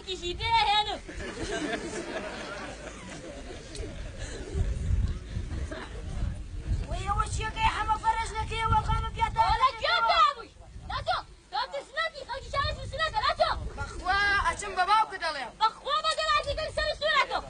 كشيتي هنا ويا وش يا حما فرجنا كي والقام بياتا ولا كياتا ابوي لا تو تسمعتي خلي شايف السنة لا تو بخوا اشم باباو كده يا بخوا ما دلعتي كل سنة سنته